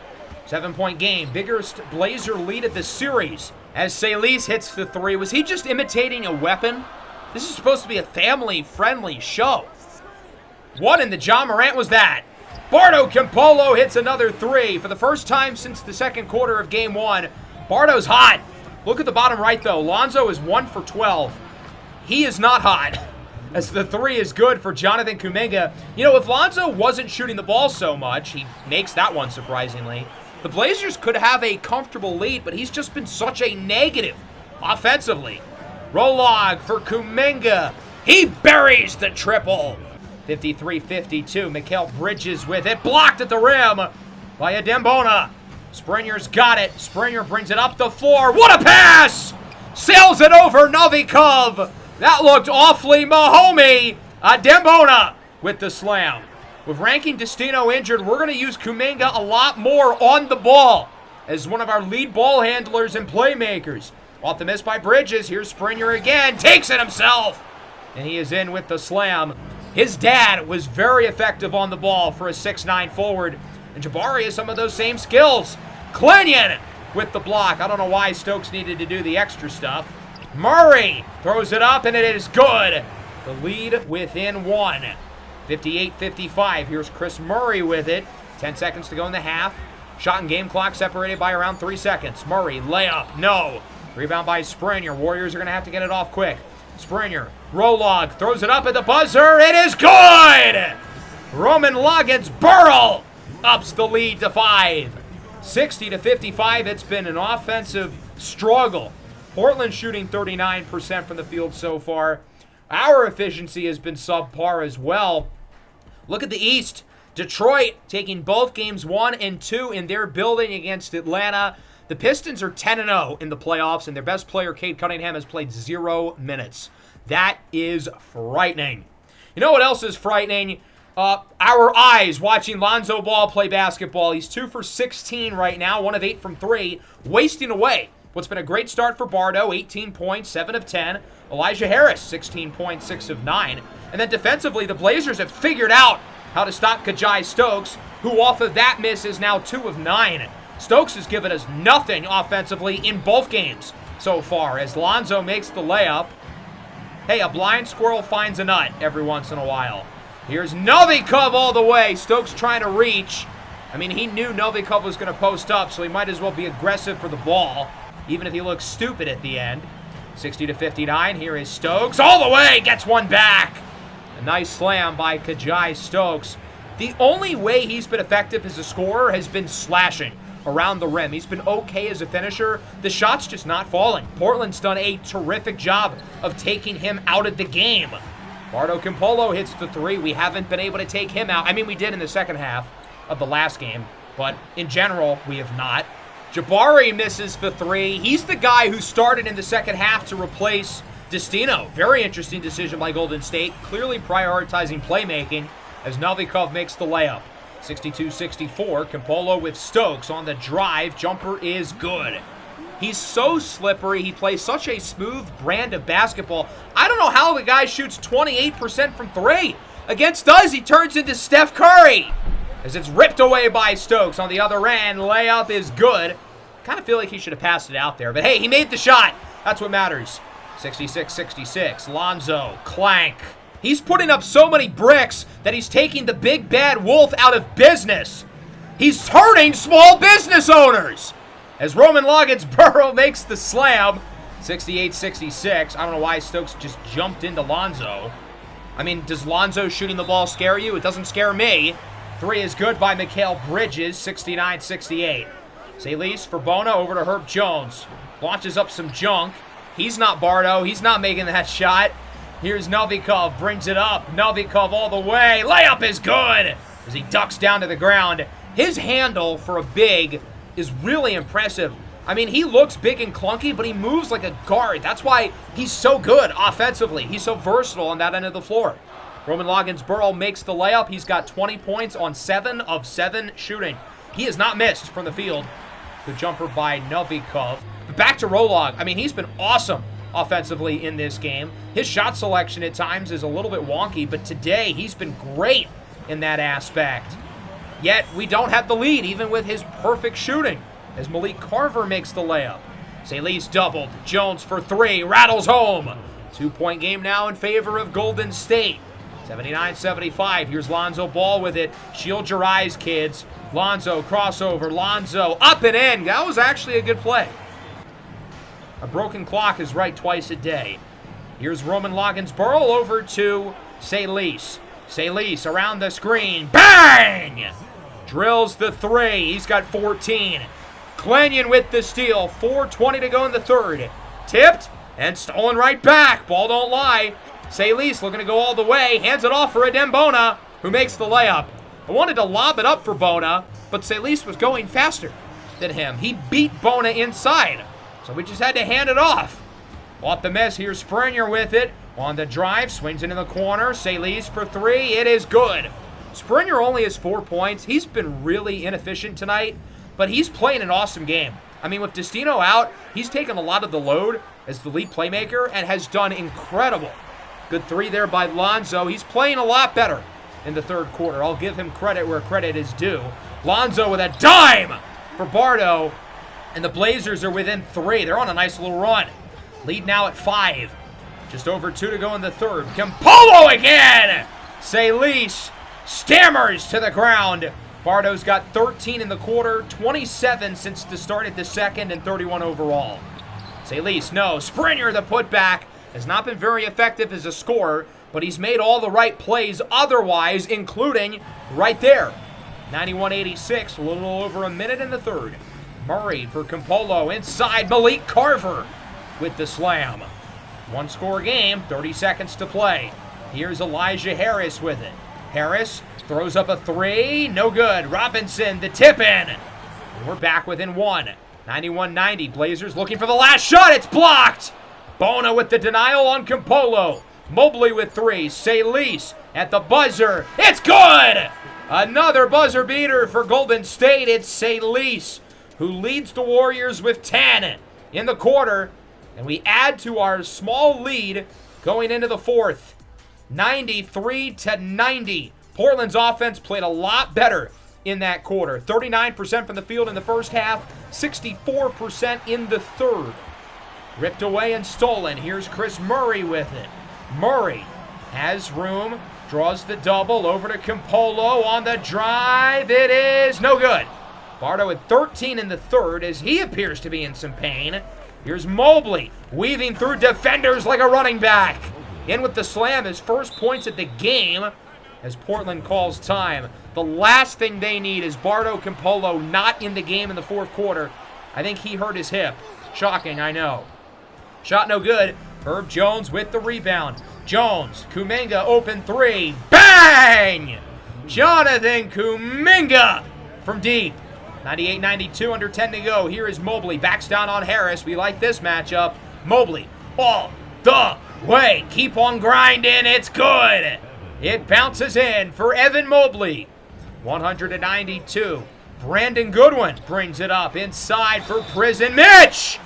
Speaker 1: 7-point game. Biggest Blazer lead of the series as Salis hits the 3. Was he just imitating a weapon? This is supposed to be a family-friendly show. What in the John Morant was that? Bardo Campolo hits another 3 for the first time since the second quarter of Game 1. Bardo's hot. Look at the bottom right, though. Lonzo is 1 for 12. He is not hot, as the 3 is good for Jonathan Kuminga. You know, if Lonzo wasn't shooting the ball so much, he makes that one surprisingly, the Blazers could have a comfortable lead, but he's just been such a negative offensively. Rolog for Kuminga. He buries the triple. 53-52. Mikal Bridges with it. Blocked at the rim by Adembona. Springer's got it. Springer brings it up the floor. What a pass! Sails it over Novikov. That looked awfully Mahomey. Adembona with the slam. With Rankin Destino injured, we're going to use Kuminga a lot more on the ball as one of our lead ball handlers and playmakers. Off the miss by Bridges. Here's Springer again. Takes it himself. And he is in with the slam. His dad was very effective on the ball for a 6'9 forward. And Jabari has some of those same skills. Clenyon with the block. I don't know why Stokes needed to do the extra stuff. Murray throws it up, and it is good. The lead within 1. 58-55. Here's Chris Murray with it. 10 seconds to go in the half. Shot and game clock separated by around 3 seconds. Murray, layup, no. Rebound by Springer. Warriors are going to have to get it off quick. Springer, Rolog, throws it up at the buzzer. It is good! Roman Loggins-Burl ups the lead to 5. 60-55. It's been an offensive struggle. Portland shooting 39% from the field so far. Our efficiency has been subpar as well. Look at the East. Detroit taking both games 1 and 2 in their building against Atlanta. The Pistons are 10-0 in the playoffs, and their best player, Cade Cunningham, has played 0 minutes. That is frightening. You know what else is frightening? Our eyes watching Lonzo Ball play basketball. He's 2 for 16 right now, 1 of 8 from 3, wasting away what's been a great start for Bardo, 18 points, 7 of 10. Elijah Harris, 16 points, 6 of 9. And then defensively, the Blazers have figured out how to stop Kajai Stokes, who off of that miss is now 2 of 9. Stokes has given us nothing offensively in both games so far as Lonzo makes the layup. Hey, a blind squirrel finds a nut every once in a while. Here's Novikov all the way. Stokes trying to reach. I mean, he knew Novikov was going to post up, so he might as well be aggressive for the ball, even if he looks stupid at the end. 60-59. Here is Stokes all the way. Gets one back. A nice slam by Kajai Stokes. The only way he's been effective as a scorer has been slashing. around the rim. He's been okay as a finisher. The shot's just not falling. Portland's done a terrific job of taking him out of the game. BARDO Campolo hits the three. We haven't been able to take him out. I mean, we did in the second half of the last game, but in general, we have not. Jabari misses the three. He's the guy who started in the second half to replace Destino. Very interesting decision by Golden State, clearly prioritizing playmaking as Novikov makes the layup. 62-64, Campolo with Stokes on the drive. Jumper is good. He's so slippery. He plays such a smooth brand of basketball. I don't know how the guy shoots 28% from three. Against us, he turns into Steph Curry as it's ripped away by Stokes on the other end. Layup is good. Kind of feel like he should have passed it out there, but hey, he made the shot. That's what matters. 66-66, Lonzo, clank. He's putting up so many bricks that he's taking the big bad wolf out of business. He's hurting small business owners as Roman Loggins-Burrow makes the slam. 68-66. I don't know why Stokes just jumped into Lonzo. I mean, does Lonzo shooting the ball scare you? It doesn't scare me. Three is good by Mikal Bridges, 69-68. Salis for Bona, over to Herb Jones. Launches up some junk. He's not BARDO. He's not making that shot. Here's Novikov, brings it up. Novikov all the way. Layup is good as he ducks down to the ground. His handle for a big is really impressive. I mean, he looks big and clunky, but he moves like a guard. That's why he's so good offensively. He's so versatile on that end of the floor. Roman Loggins-Burrow makes the layup. He's got 20 points on 7 of 7 shooting. He has not missed from the field. Good jumper by Novikov. But back to Rolog. I mean, he's been awesome offensively in this game. His shot selection at times is a little bit wonky, but today he's been great in that aspect. Yet we don't have the lead, even with his perfect shooting, as Malik Carver makes the layup. Salis doubled. Jones for three. Rattles home. 2-point game now in favor of Golden State. 79-75. Here's Lonzo Ball with it. Shield your eyes, kids. Lonzo, crossover. Lonzo, up and in. That was actually a good play. A broken clock is right twice a day. Here's Roman Loggins-Burrow over to Salis. Salis around the screen. Bang! Drills the three. He's got 14. Clenyon with the steal. 4:20 to go in the third. Tipped and stolen right back. Ball don't lie. Salis looking to go all the way. Hands it off for Adem Bona, who makes the layup. I wanted to lob it up for Bona, but Salis was going faster than him. He beat Bona inside, so we just had to hand it off. Off the mess, here's Springer with it. On the drive, swings into the corner. Salis for three. It is good. Springer only has 4 points. He's been really inefficient tonight, but he's playing an awesome game. I mean, with Destino out, he's taken a lot of the load as the lead playmaker and has done incredible. Good three there by Lonzo. He's playing a lot better in the third quarter. I'll give him credit where credit is due. Lonzo with a dime for BARDO, and the Blazers are within 3. They're on a nice little run. Lead now at 5. Just over 2 to go in the third. Campolo again! Salis stammers to the ground. BARDO's got 13 in the quarter, 27 since the start of the second, and 31 overall. Salis, no. Springer, the putback, has not been very effective as a scorer, but he's made all the right plays otherwise, including right there. 91-86, a little over a minute in the third. Murray for Campolo inside. Malik Carver with the slam. One-score game, 30 seconds to play. Here's Elijah Harris with it. Harris throws up a three. No good. Robinson, the tip-in. And we're back within 1. 91-90. Blazers looking for the last shot. It's blocked. Bona with the denial on Campolo. Mobley with 3. Salis at the buzzer. It's good! Another buzzer beater for Golden State. It's Salis who leads the Warriors with 10 in the quarter. And we add to our small lead going into the fourth. 93-90. Portland's offense played a lot better in that quarter. 39% from the field in the first half, 64% in the third. Ripped away and stolen. Here's Chris Murray with it. Murray has room, draws the double over to Campolo on the drive. It is no good. BARDO with 13 in the third as he appears to be in some pain. Here's Mobley weaving through defenders like a running back. In with the slam, his first points at the game. as Portland calls time. The last thing they need is Bardo Campolo not in the game in the fourth quarter. I think he hurt his hip. Shocking, I know. Shot no good. Herb Jones with the rebound. Jones, Kuminga, open three. Bang! Jonathan Kuminga from deep. 98-92, under 10 to go. Here is Mobley. Backs down on Harris. We like this matchup. Mobley all the way. Keep on grinding. It's good. It bounces in for Evan Mobley. 192. Brandon Goodwin brings it up inside for Prison Mitch.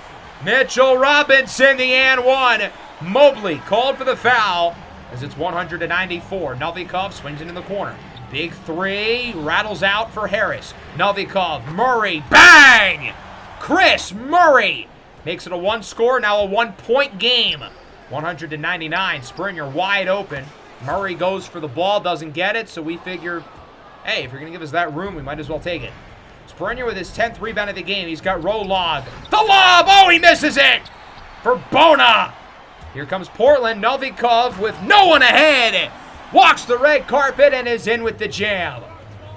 Speaker 1: Mitchell Robinson, the and one. Mobley called for the foul as it's 194. Novikov swings it in the corner. Big three, rattles out for Harris. Novikov, Murray, bang! Chris Murray makes it a one score, now a 1-point game. 199, Springer wide open. Murray goes for the ball, doesn't get it, so we figure, hey, if you're going to give us that room, we might as well take it. Springer with his 10th rebound of the game. He's got Rolog. The lob! Oh, he misses it! For Bona! Here comes Portland. Novikov with no one ahead. Walks the red carpet and is in with the jam.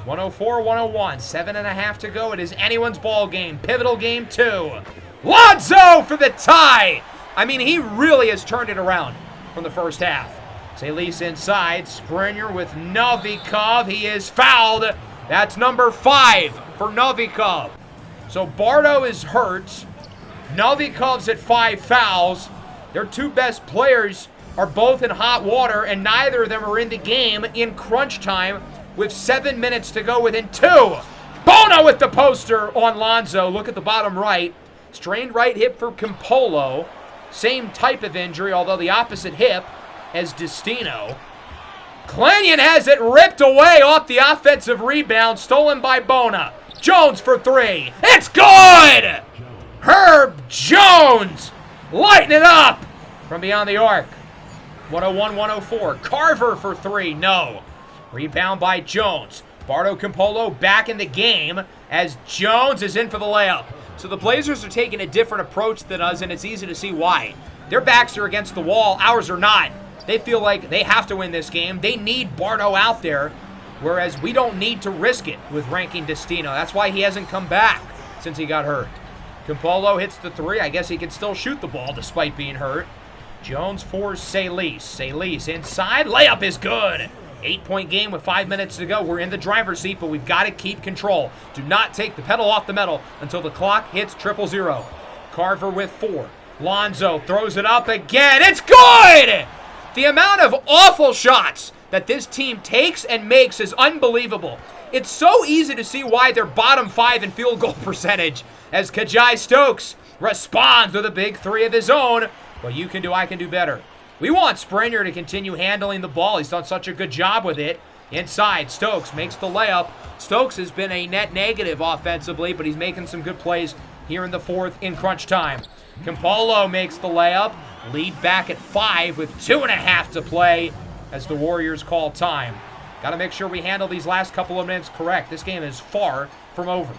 Speaker 1: 104-101. 7.5 to go. It is anyone's ball game. Pivotal game 2. Lonzo for the tie! I mean, he really has turned it around from the first half. Salis inside. Springer with Novikov. He is fouled. That's number 5 for Novikov. So Bardo is hurt. Novikov's at 5 fouls. Their two best players are both in hot water, and neither of them are in the game in crunch time with 7 minutes to go within 2. Bona with the poster on Lonzo. Look at the bottom right. Strained right hip for Campolo. Same type of injury, although the opposite hip as Destino. Clanyon has it ripped away off the offensive rebound, stolen by Bona. Jones for 3. It's good! Herb Jones lighting it up from beyond the arc. 101-104. Carver for 3. No. Rebound by Jones. Bardo Campolo back in the game as Jones is in for the layup. So the Blazers are taking a different approach than us, and it's easy to see why. Their backs are against the wall. Ours are not. They feel like they have to win this game. They need Bardo out there, whereas we don't need to risk it with ranking Destino. That's why he hasn't come back since he got hurt. Campolo hits the 3. I guess he can still shoot the ball despite being hurt. Jones for Salis. Salis inside. Layup is good. 8-point game with 5 minutes to go. We're in the driver's seat, but we've got to keep control. Do not take the pedal off the metal until the clock hits 000. Carver with 4. Lonzo throws it up again. It's good! The amount of awful shots that this team takes and makes is unbelievable. It's so easy to see why they're bottom 5 in field goal percentage as Kajai Stokes responds with a big 3 of his own. What you can do, I can do better. We want Springer to continue handling the ball. He's done such a good job with it. Inside, Stokes makes the layup. Stokes has been a net negative offensively, but he's making some good plays here in the fourth in crunch time. Campolo makes the layup. Lead back at 5 with 2.5 to play as the Warriors call time. Got to make sure we handle these last couple of minutes correct. This game is far from over.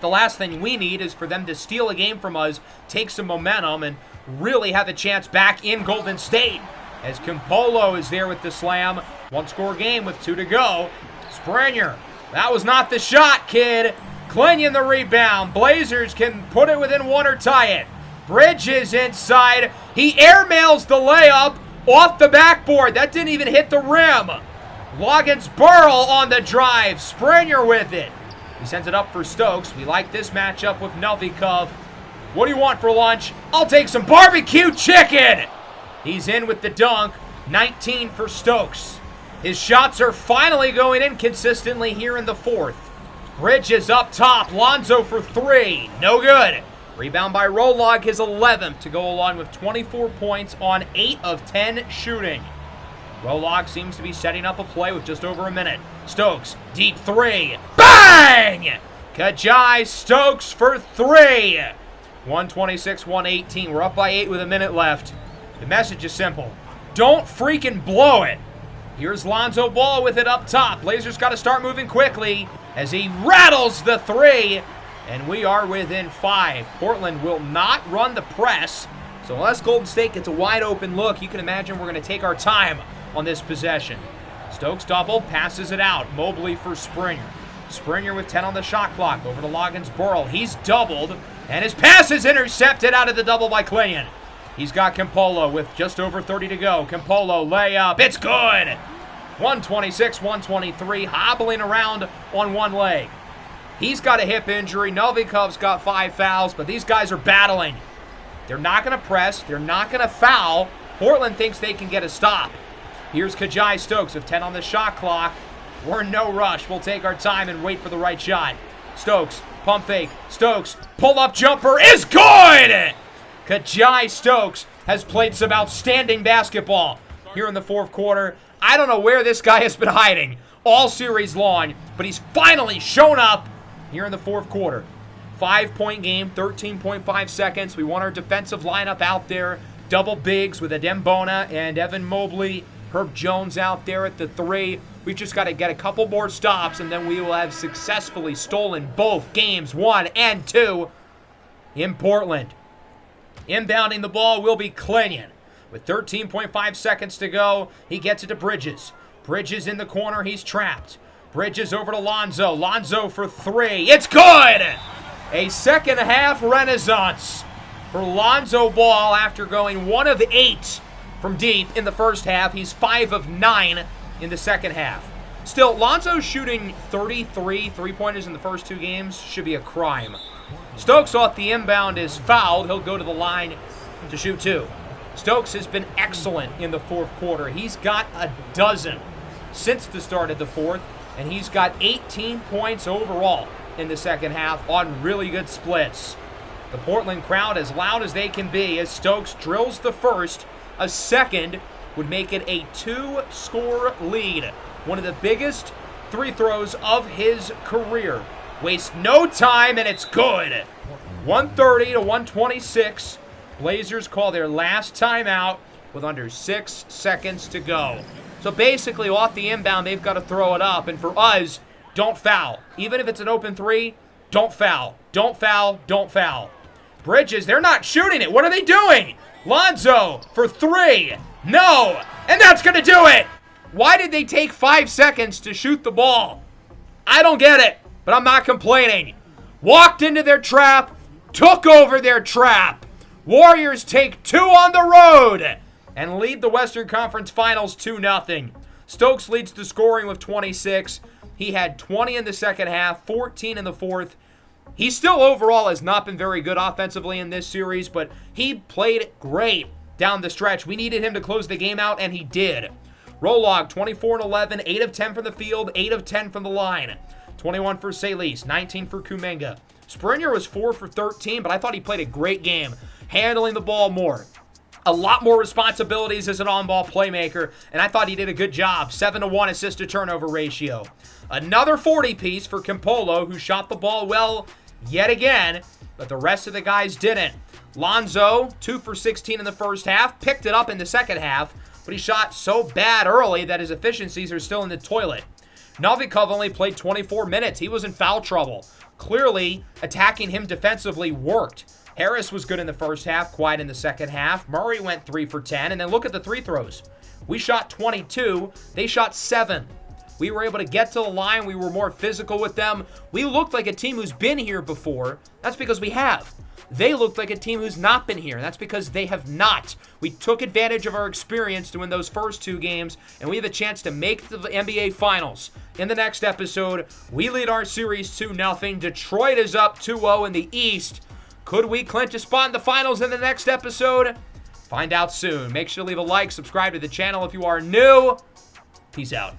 Speaker 1: The last thing we need is for them to steal a game from us, take some momentum, and really have a chance back in Golden State. As Campolo is there with the slam. One-score game with 2 to go. Springer. That was not the shot, kid. Clinton the rebound. Blazers can put it within 1 or tie it. Bridges inside. He airmails the layup off the backboard. That didn't even hit the rim. Loggins Burl on the drive. Springer with it. He sends it up for Stokes. We like this matchup with Novikov. What do you want for lunch? I'll take some barbecue chicken. He's in with the dunk. 19 for Stokes. His shots are finally going in consistently here in the fourth. Bridges up top. Lonzo for 3. No good. Rebound by Rolog, his 11th to go along with 24 points on 8 of 10 shooting. Rolog seems to be setting up a play with just over a minute. Stokes, deep 3. Bang! Kajai Stokes for 3. 126-118. We're up by 8 with a minute left. The message is simple. Don't freaking blow it. Here's Lonzo Ball with it up top. Blazers got to start moving quickly as he rattles the 3. And we are within 5. Portland will not run the press. So unless Golden State gets a wide open look, you can imagine we're going to take our time on this possession. Stokes doubled, passes it out. Mobley for Springer. Springer with 10 on the shot clock. Over to Loggins-Burrell. He's doubled, and his pass is intercepted out of the double by Clingan. He's got Campolo with just over 30 to go. Campolo layup. It's good. 126-123, hobbling around on one leg. He's got a hip injury. Novikov's got 5 fouls, but these guys are battling. They're not going to press. They're not going to foul. Portland thinks they can get a stop. Here's Kajai Stokes with 10 on the shot clock. We're in no rush. We'll take our time and wait for the right shot. Stokes, pump fake. Stokes, pull-up jumper is good! Kajai Stokes has played some outstanding basketball here in the fourth quarter. I don't know where this guy has been hiding all series long, but he's finally shown up here in the fourth quarter. 5-point game, 13.5 seconds. We want our defensive lineup out there. Double bigs with Adembona and Evan Mobley. Herb Jones out there at the 3. We've just got to get a couple more stops, and then we will have successfully stolen both games 1 and 2 in Portland. Inbounding the ball will be Clingan. With 13.5 seconds to go, he gets it to Bridges. Bridges in the corner, he's trapped. Bridges over to Lonzo. Lonzo for 3. It's good! A second half renaissance for Lonzo Ball after going 1 of 8 from deep in the first half. He's 5 of 9 in the second half. Still, Lonzo shooting 33 three-pointers in the first 2 games should be a crime. Stokes off the inbound is fouled. He'll go to the line to shoot 2. Stokes has been excellent in the fourth quarter. He's got a dozen since the start of the fourth, and he's got 18 points overall in the second half on really good splits. The Portland crowd as loud as they can be as Stokes drills the first. A second would make it a 2-score lead. One of the biggest free throws of his career. Waste no time, and it's good. 130 to 126. Blazers call their last timeout with under 6 seconds to go. So basically, off the inbound, they've got to throw it up. And for us, don't foul. Even if it's an open 3, don't foul. Don't foul. Don't foul. Bridges, they're not shooting it. What are they doing? Lonzo for 3. No. And that's going to do it. Why did they take 5 seconds to shoot the ball? I don't get it, but I'm not complaining. Walked into their trap, took over their trap. Warriors take 2 on the road and lead the Western Conference Finals 2-0. Stokes leads the scoring with 26. He had 20 in the second half, 14 in the fourth. He still overall has not been very good offensively in this series, but he played great down the stretch. We needed him to close the game out, and he did. Rolog, 24-11, 8 of 10 from the field, 8 of 10 from the line. 21 for Salis, 19 for Kuminga. Springer was 4 for 13, but I thought he played a great game, handling the ball more. A lot more responsibilities as an on-ball playmaker, and I thought he did a good job. 7-1 assist-to-turnover ratio. Another 40-piece for Campolo, who shot the ball well yet again, but the rest of the guys didn't. Lonzo, 2 for 16 in the first half, picked it up in the second half, but he shot so bad early that his efficiencies are still in the toilet. Novikov only played 24 minutes. He was in foul trouble. Clearly, attacking him defensively worked. Harris was good in the first half, quiet in the second half. Murray went 3 for 10, and then look at the free throws. We shot 22. They shot 7. We were able to get to the line. We were more physical with them. We looked like a team who's been here before. That's because we have. They looked like a team who's not been here. That's because they have not. We took advantage of our experience to win those first 2 games, and we have a chance to make the NBA Finals. In the next episode, we lead our series 2-0. Detroit is up 2-0 in the East. Could we clinch a spot in the finals in the next episode? Find out soon. Make sure to leave a like, subscribe to the channel if you are new. Peace out.